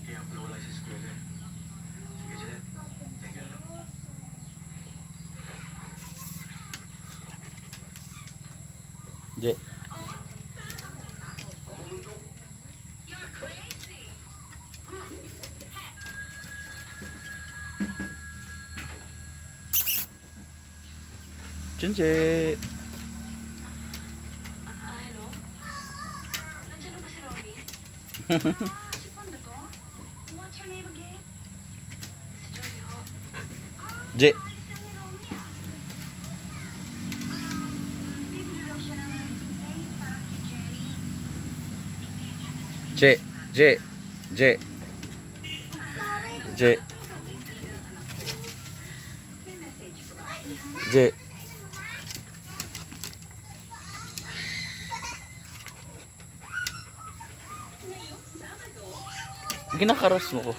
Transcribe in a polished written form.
Kaya pala wala sa eskwela. Sige, Janet. Thank you. Je. Junje. Hello? Nandiyan na ba si Romy? Si Panda to? What's her name again? Si Joey ho. Je. Alisan ni Romy ah. Bibili daw siya ng hey, para kay Jerry. Je. Je. Je. Je. May message ko. Je. Ginakaros mo ko.